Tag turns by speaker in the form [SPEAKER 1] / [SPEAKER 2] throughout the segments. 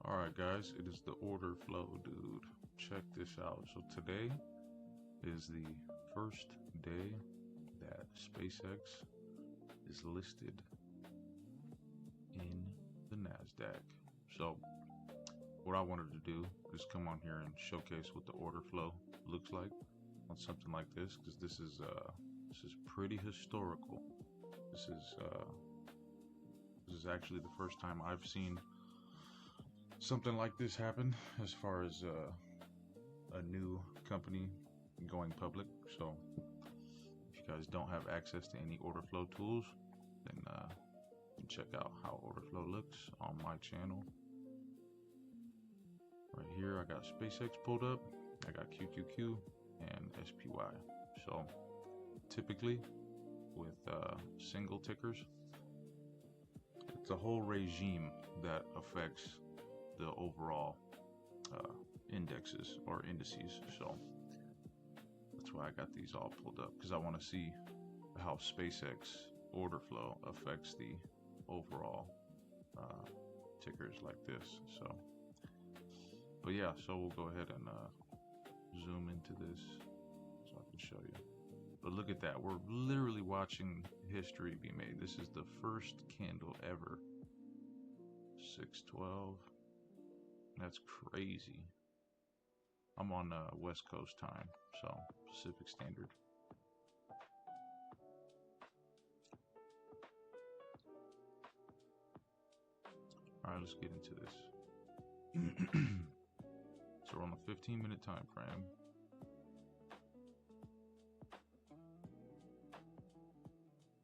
[SPEAKER 1] Alright guys, it is the order flow dude. Check this out. So today is the first day that SPCX is listed in the NASDAQ. So what I wanted to do is come on here and showcase what the order flow looks like on something like this, because this is pretty historical. This is actually the first time I've seen something like this happen as far as a new company going public. So if you guys don't have access to any order flow tools, then you can check out how order flow looks on my channel. Right here I got SPCX pulled up, I got QQQ and SPY. So typically with single tickers, it's a whole regime that affects the overall indexes or indices. So that's why I got these all pulled up, because I want to see how SPCX order flow affects the overall tickers like this. So but yeah, so we'll go ahead and zoom into this so I can show you. But look at that, we're literally watching history be made. This is the first candle ever. 612. That's crazy. I'm on West Coast time, so Pacific Standard. Alright, let's get into this. So we're on the 15-minute time frame.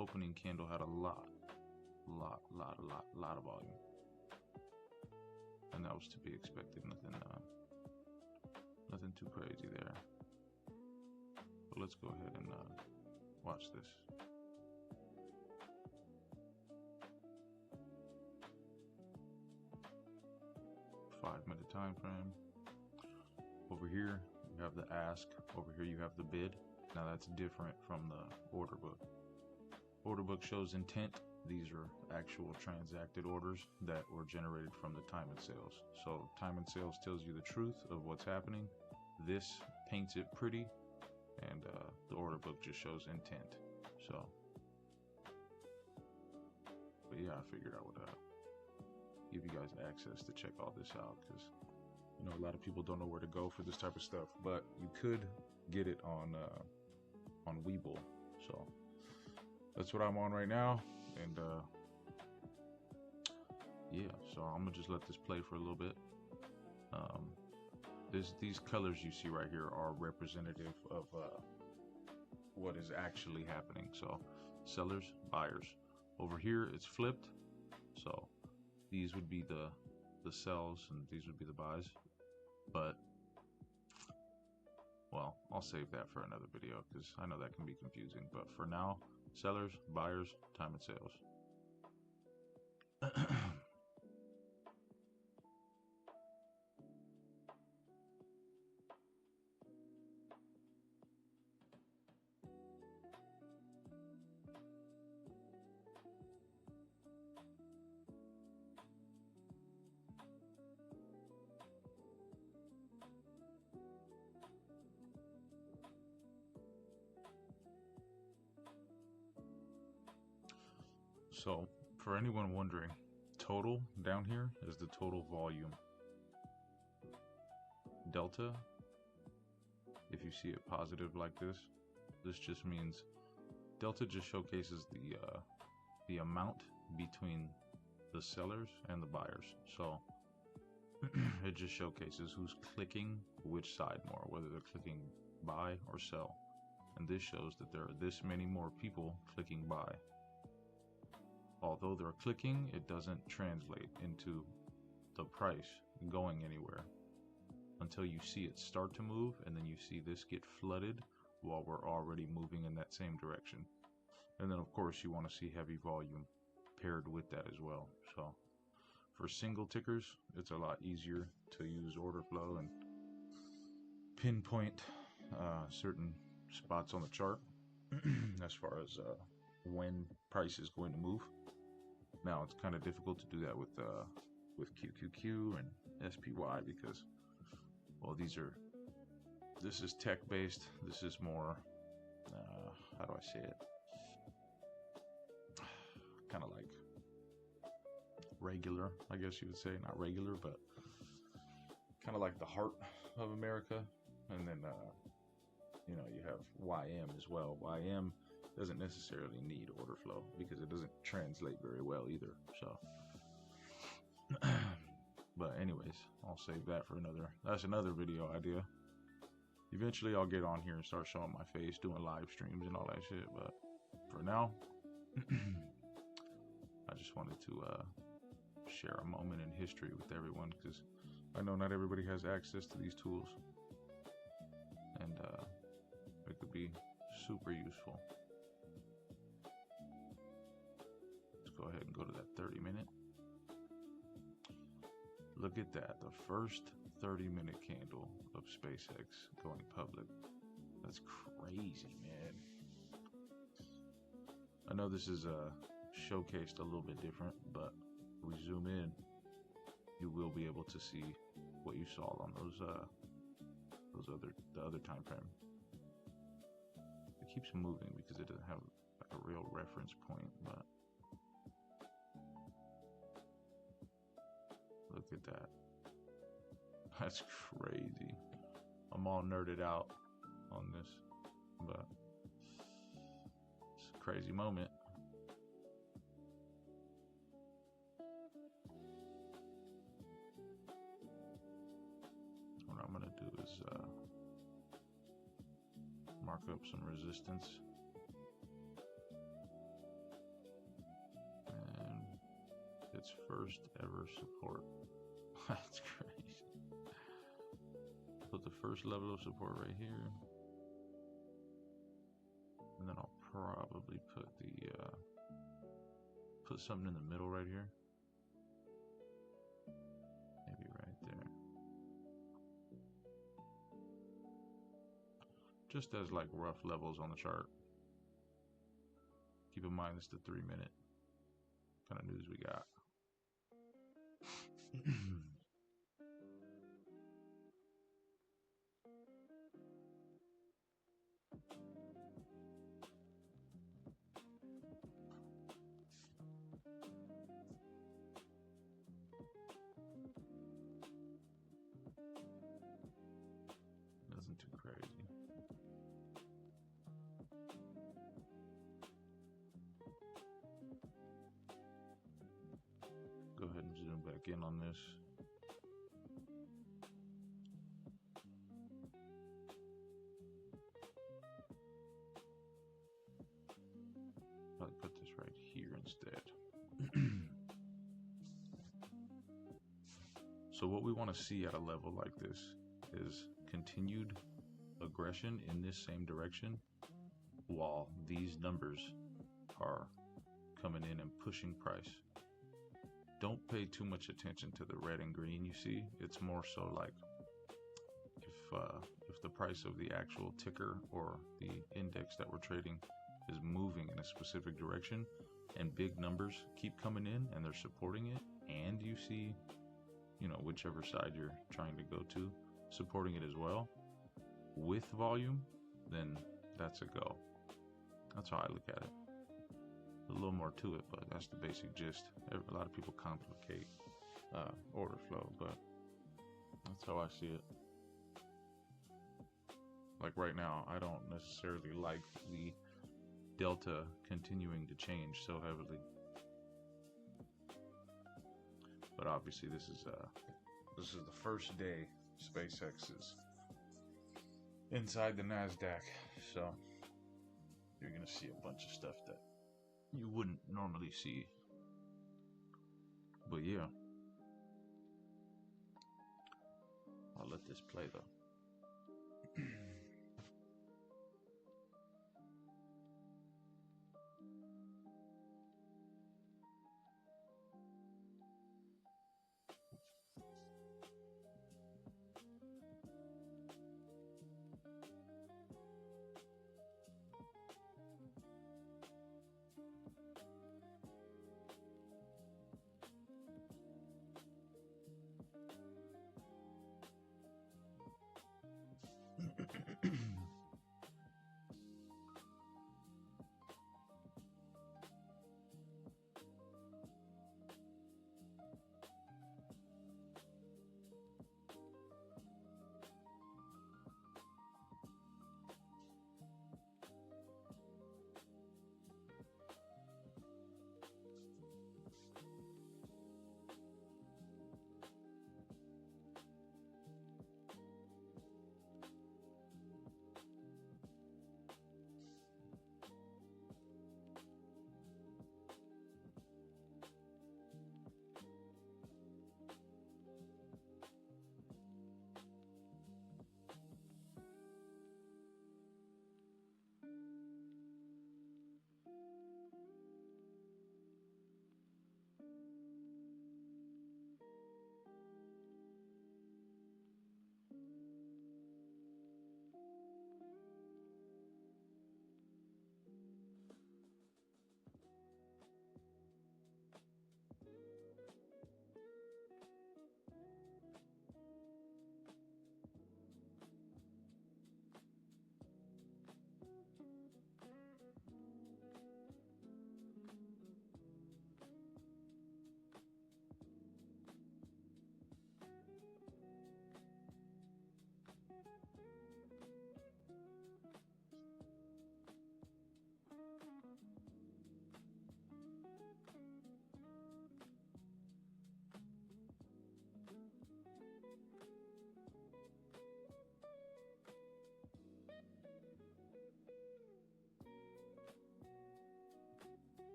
[SPEAKER 1] Opening candle had a lot of volume, and that was to be expected. Nothing too crazy there. But let's go ahead and watch this. Five-minute time frame. Over here you have the ask. Over here you have the bid. Now that's different from the order book. Order book shows intent. These are actual transacted orders that were generated from the time and sales. So time and sales tells you the truth of what's happening. This paints it pretty, and the order book just shows intent. So, but yeah, I figured I would give you guys access to check all this out, because you know a lot of people don't know where to go for this type of stuff, but you could get it on Webull. So that's what I'm on right now, and yeah, so I'm gonna just let this play for a little bit. These colors you see right here are representative of what is actually happening. So sellers, buyers. Over here it's flipped, so these would be the sells and these would be the buys. But well, I'll save that for another video, because I know that can be confusing. But for now, sellers, buyers, time and sales. So for anyone wondering, total down here is the total volume. Delta, if you see it positive like this just means delta just showcases the amount between the sellers and the buyers. So it just showcases who's clicking which side more, whether they're clicking buy or sell. And this shows that there are this many more people clicking buy. Although they're clicking, it doesn't translate into the price going anywhere until you see it start to move, and then you see this get flooded while we're already moving in that same direction. And then of course you want to see heavy volume paired with that as well. So for single tickers, it's a lot easier to use order flow and pinpoint certain spots on the chart as far as when price is going to move. Now it's kind of difficult to do that with with QQQ and SPY because, well, this is tech based. This is more, how do I say it? Kind of like regular, I guess you would say. Not regular, but kind of like the heart of America. And then, you know, you have YM as well. YM doesn't necessarily need order flow because it doesn't translate very well either. So, but anyways, I'll save that for that's another video idea. Eventually I'll get on here and start showing my face, doing live streams and all that shit. But for now, I just wanted to share a moment in history with everyone because I know not everybody has access to these tools, and it could be super useful. Let's go ahead and go to that 30-minute. Look at that, the first 30-minute candle of SPCX going public. That's crazy, man. I know this is showcased a little bit different, but if we zoom in, you will be able to see what you saw on the other time frame. It keeps moving because it doesn't have like a real reference point, but look at that. That's crazy. I'm all nerded out on this, but it's a crazy moment. What I'm gonna do is mark up some resistance and its first ever support. That's crazy. Put the first level of support right here, and then I'll probably put put something in the middle right here, maybe right there, just as like rough levels on the chart. Keep in mind it's the 3-minute kind of news we got. Nothing too crazy. Go ahead and zoom back in on this. Probably put this right here instead. So what we want to see at a level like this is continued aggression in this same direction while these numbers are coming in and pushing price. Don't pay too much attention to the red and green you see. It's more so like if the price of the actual ticker or the index that we're trading is moving in a specific direction and big numbers keep coming in and they're supporting it, and you see, you know, whichever side you're trying to go to supporting it as well with volume, then that's a go. That's how I look at it. A little more to it, but that's the basic gist. A lot of people complicate order flow, but that's how I see it. Like right now, I don't necessarily like the delta continuing to change so heavily, but obviously this is the first day SPCX is inside the NASDAQ, so you're gonna see a bunch of stuff that you wouldn't normally see. But yeah, I'll let this play though.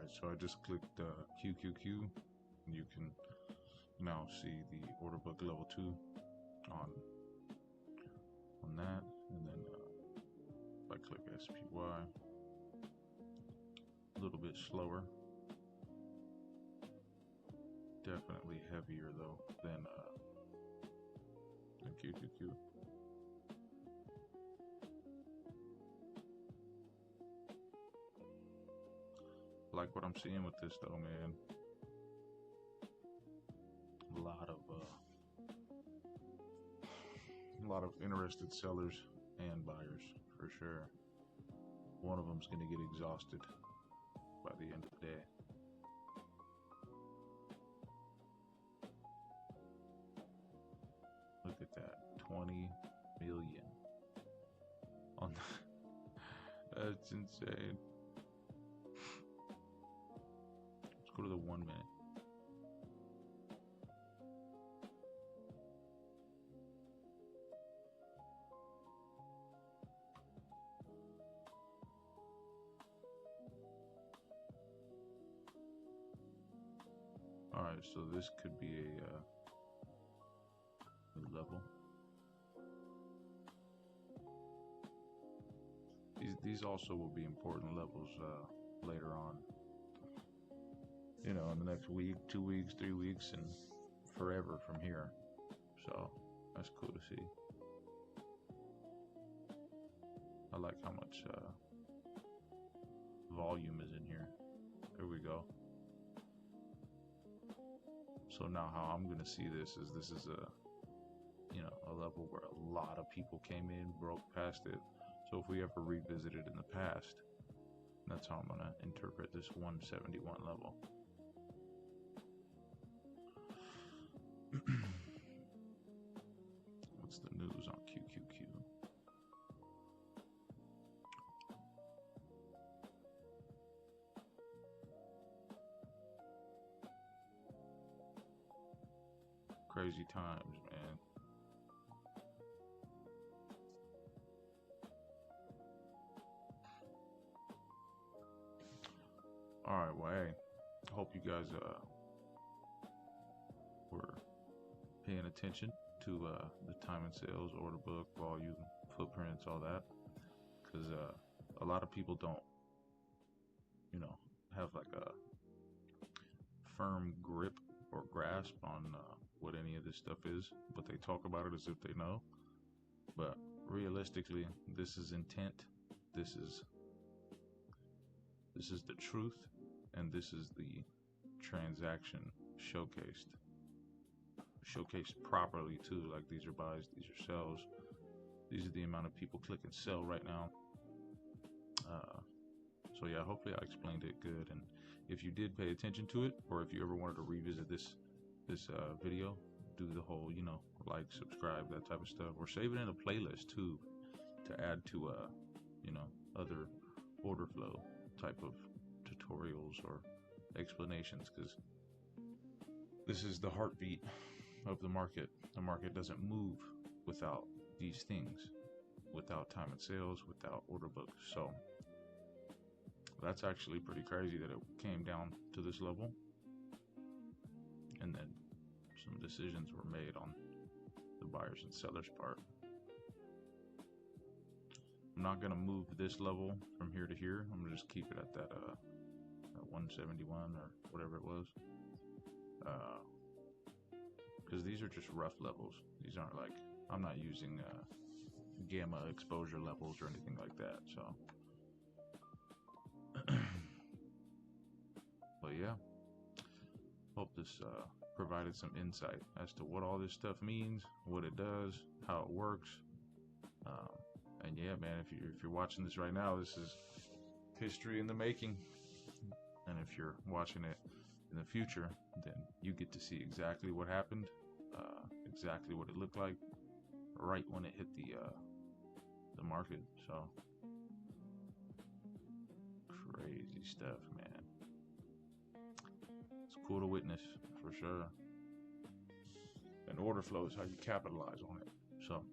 [SPEAKER 1] Alright, so I just clicked QQQ, and you can now see the order book level 2 on that, and then if I click SPY, a little bit slower, definitely heavier though than QQQ. Like what I'm seeing with this though, man. A lot of interested sellers and buyers for sure. One of them's gonna get exhausted by the end of the day. Look at that, 20 million on that's insane. Let's go to the 1 minute. Alright, so this could be a new level. These also will be important levels later on. You know, in the next week, 2 weeks, 3 weeks, and forever from here. So that's cool to see. I like how much volume is in here. Here we go. So now how I'm gonna see this is a, you know, a level where a lot of people came in, broke past it. So if we ever revisit it in the past, that's how I'm gonna interpret this 171 level. What's the news on QQQ? Crazy times, man. All right, well, hey, I hope you guys were paying attention to the time and sales, order book, volume, footprints, all that, because a lot of people don't, you know, have like a firm grip or grasp on what any of this stuff is, but they talk about it as if they know. But realistically, this is intent, this is the truth, and this is the transaction showcased properly too. Like, these are buys, these are sells, these are the amount of people click and sell right now. So yeah, hopefully I explained it good, and if you did pay attention to it, or if you ever wanted to revisit this video, do the whole, you know, like, subscribe, that type of stuff, or save it in a playlist too to add to you know, other order flow type of tutorials or explanations, because this is the heartbeat of the market. The market doesn't move without these things, without time and sales, without order books. So that's actually pretty crazy that it came down to this level, and then some decisions were made on the buyers and sellers part. I'm not gonna move this level from here to here. I'm gonna just keep it at that 171 or whatever it was, because these are just rough levels. These aren't like, I'm not using gamma exposure levels or anything like that. So but yeah, hope this provided some insight as to what all this stuff means, what it does, how it works. And yeah, man, if you're watching this right now, this is history in the making. And if you're watching it in the future, then you get to see exactly what happened, exactly what it looked like right when it hit the market. So crazy stuff, man. It's cool to witness for sure. And order flow is how you capitalize on it. So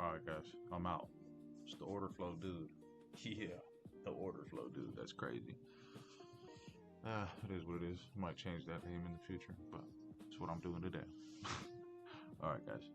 [SPEAKER 1] all right, guys, I'm out. It's the order flow dude. Yeah. the order flow, dude. That's crazy. It is what it is. Might change that name in the future, but that's what I'm doing today. All right, guys.